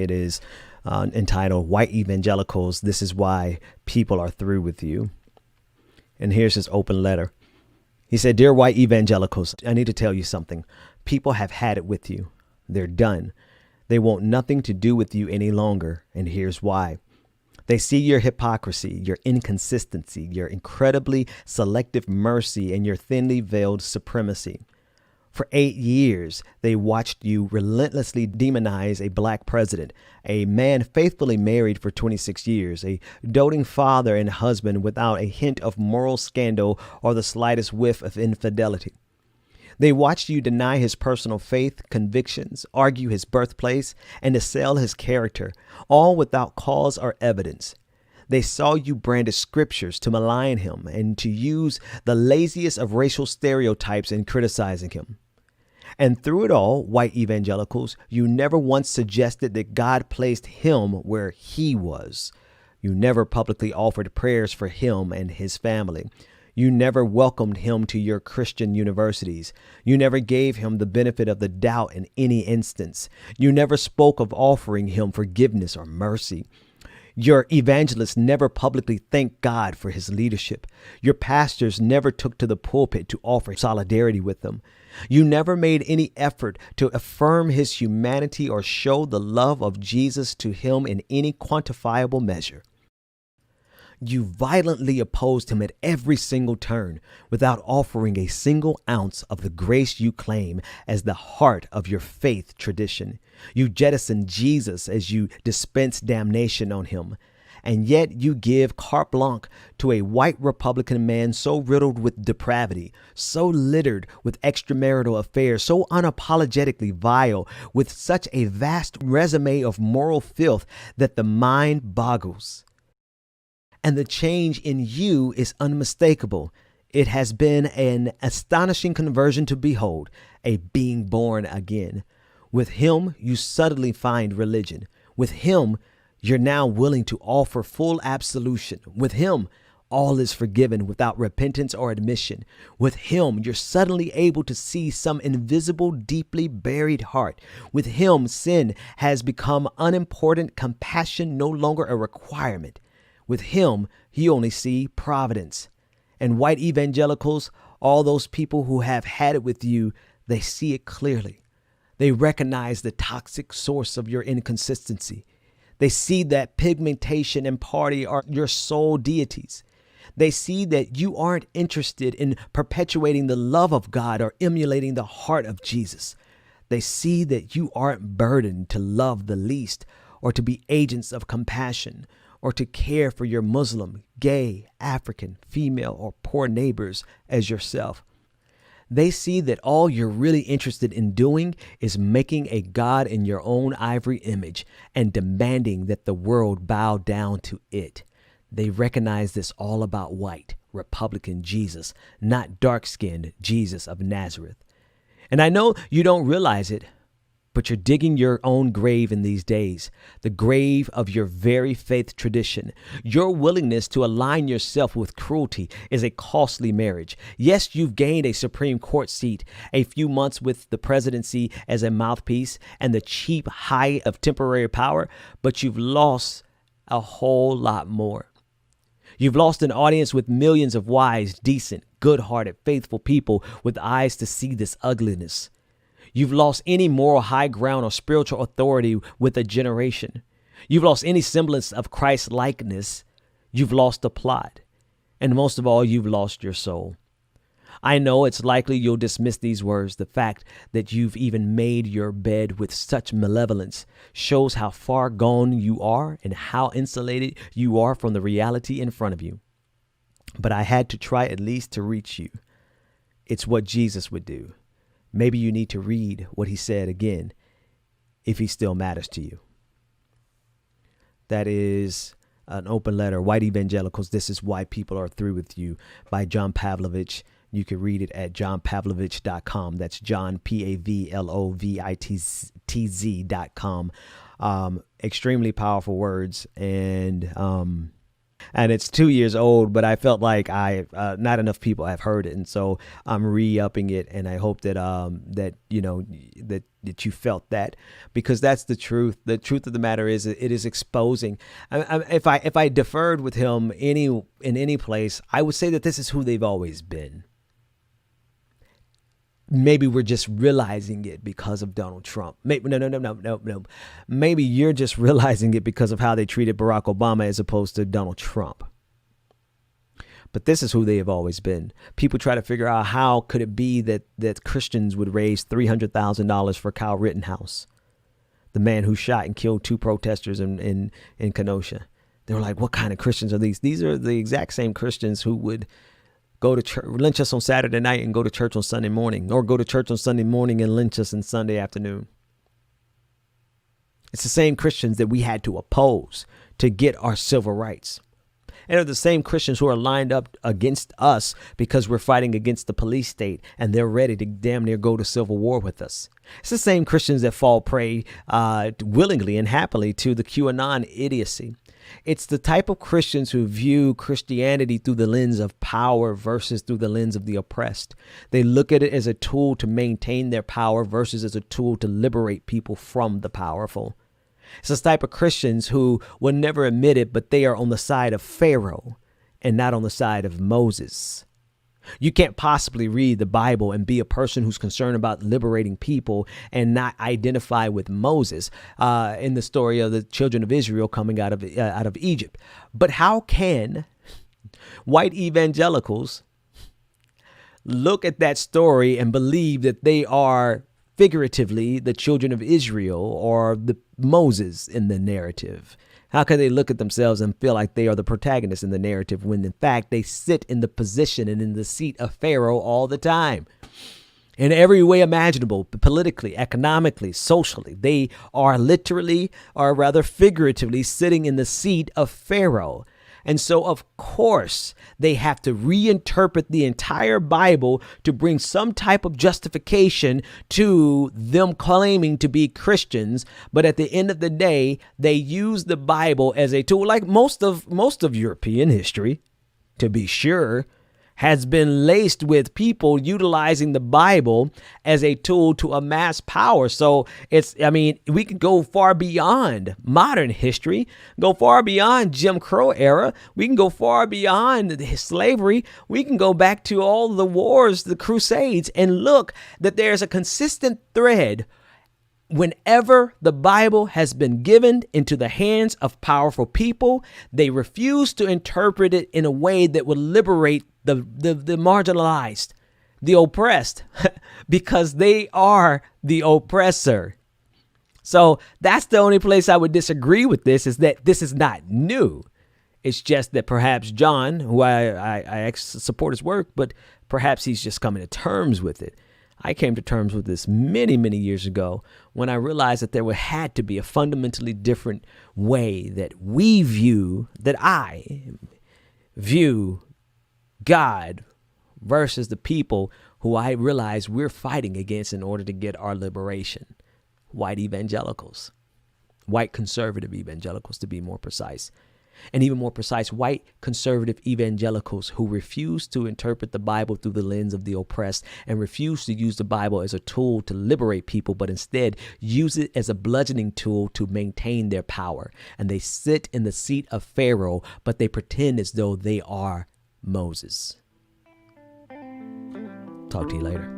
It is entitled White Evangelicals, This is Why People Are Through with You. And here's his open letter. He said, "Dear white evangelicals, I need to tell you something. People have had it with you. They're done. They want nothing to do with you any longer. And here's why. They see your hypocrisy, your inconsistency, your incredibly selective mercy, and your thinly veiled supremacy. For 8 years, they watched you relentlessly demonize a black president, a man faithfully married for 26 years, a doting father and husband without a hint of moral scandal or the slightest whiff of infidelity. They watched you deny his personal faith, convictions, argue his birthplace, and assail his character, all without cause or evidence. They saw you brandish scriptures to malign him and to use the laziest of racial stereotypes in criticizing him. And through it all, white evangelicals, you never once suggested that God placed him where he was. You never publicly offered prayers for him and his family. You never welcomed him to your Christian universities. You never gave him the benefit of the doubt in any instance. You never spoke of offering him forgiveness or mercy. Your evangelists never publicly thanked God for his leadership. Your pastors never took to the pulpit to offer solidarity with him. You never made any effort to affirm his humanity or show the love of Jesus to him in any quantifiable measure. You violently opposed him at every single turn without offering a single ounce of the grace you claim as the heart of your faith tradition. You jettisoned Jesus as you dispensed damnation on him. And yet you give carte blanche to a white Republican man so riddled with depravity, so littered with extramarital affairs, so unapologetically vile, with such a vast resume of moral filth that the mind boggles. And the change in you is unmistakable. It has been an astonishing conversion to behold, a being born again. With him, you subtly find religion. With him, you're now willing to offer full absolution. With him, all is forgiven without repentance or admission. With him, you're suddenly able to see some invisible, deeply buried heart. With him, sin has become unimportant, compassion no longer a requirement. With him, you only see providence. And white evangelicals, all those people who have had it with you, they see it clearly. They recognize the toxic source of your inconsistency. They see that pigmentation and party are your sole deities. They see that you aren't interested in perpetuating the love of God or emulating the heart of Jesus. They see that you aren't burdened to love the least or to be agents of compassion or to care for your Muslim, gay, African, female, or poor neighbors as yourself. They see that all you're really interested in doing is making a God in your own ivory image and demanding that the world bow down to it. They recognize this all about white, Republican Jesus, not dark-skinned Jesus of Nazareth. And I know you don't realize it, but you're digging your own grave in these days, the grave of your very faith tradition. Your willingness to align yourself with cruelty is a costly marriage. Yes, you've gained a Supreme Court seat, a few months with the presidency as a mouthpiece, and the cheap high of temporary power, but you've lost a whole lot more. You've lost an audience with millions of wise, decent, good-hearted, faithful people with eyes to see this ugliness. You've lost any moral high ground or spiritual authority with a generation. You've lost any semblance of Christ-likeness. You've lost the plot. And most of all, you've lost your soul. I know it's likely you'll dismiss these words. The fact that you've even made your bed with such malevolence shows how far gone you are and how insulated you are from the reality in front of you. But I had to try at least to reach you. It's what Jesus would do. Maybe you need to read what he said again, if he still matters to you. That is an open letter, White Evangelicals, This is Why People Are Through with You, by John Pavlovich. You can read it at johnpavlovitz.com. That's John, Pavlovitz.com. Extremely powerful words. And and it's 2 years old, but I felt like not enough people have heard it, and so I'm re-upping it, and I hope that that you felt that, because that's the truth. The truth of the matter is, it is exposing. If I deferred with him in any place, I would say that this is who they've always been. Maybe we're just realizing it because of Donald Trump. Maybe no. Maybe you're just realizing it because of how they treated Barack Obama as opposed to Donald Trump. But this is who they have always been. People try to figure out how could it be that Christians would raise $300,000 for Kyle Rittenhouse, the man who shot and killed 2 protesters in Kenosha. They were like, what kind of Christians are these? These are the exact same Christians who would go to church, lynch us on Saturday night and go to church on Sunday morning, or go to church on Sunday morning and lynch us on Sunday afternoon. It's the same Christians that we had to oppose to get our civil rights. And they're the same Christians who are lined up against us because we're fighting against the police state, and they're ready to damn near go to civil war with us. It's the same Christians that fall prey willingly and happily to the QAnon idiocy. It's the type of Christians who view Christianity through the lens of power versus through the lens of the oppressed. They look at it as a tool to maintain their power versus as a tool to liberate people from the powerful. It's this type of Christians who will never admit it, but they are on the side of Pharaoh and not on the side of Moses. You can't possibly read the Bible and be a person who's concerned about liberating people and not identify with Moses in the story of the children of Israel coming out of Egypt. But how can white evangelicals look at that story and believe that they are figuratively the children of Israel or the Moses in the narrative? How can they look at themselves and feel like they are the protagonists in the narrative when in fact they sit in the position and in the seat of Pharaoh all the time? In every way imaginable, politically, economically, socially, they are literally, or rather figuratively, sitting in the seat of Pharaoh. And so, of course, they have to reinterpret the entire Bible to bring some type of justification to them claiming to be Christians. But at the end of the day, they use the Bible as a tool, like most of European history, to be sure, has been laced with people utilizing the Bible as a tool to amass power. So we can go far beyond modern history, go far beyond Jim Crow era. We can go far beyond slavery. We can go back to all the wars, the Crusades, and look that there's a consistent thread. Whenever the Bible has been given into the hands of powerful people, they refuse to interpret it in a way that would liberate the marginalized, the oppressed, because they are the oppressor. So that's the only place I would disagree with this, is that this is not new. It's just that perhaps John, who I support his work, but perhaps he's just coming to terms with it. I came to terms with this many, many years ago when I realized that there had to be a fundamentally different way that I view God versus the people who I realize we're fighting against in order to get our liberation. White evangelicals, white conservative evangelicals, to be more precise. And even more precise, white conservative evangelicals who refuse to interpret the Bible through the lens of the oppressed and refuse to use the Bible as a tool to liberate people, but instead use it as a bludgeoning tool to maintain their power. And they sit in the seat of Pharaoh, but they pretend as though they are Moses. Talk to you later.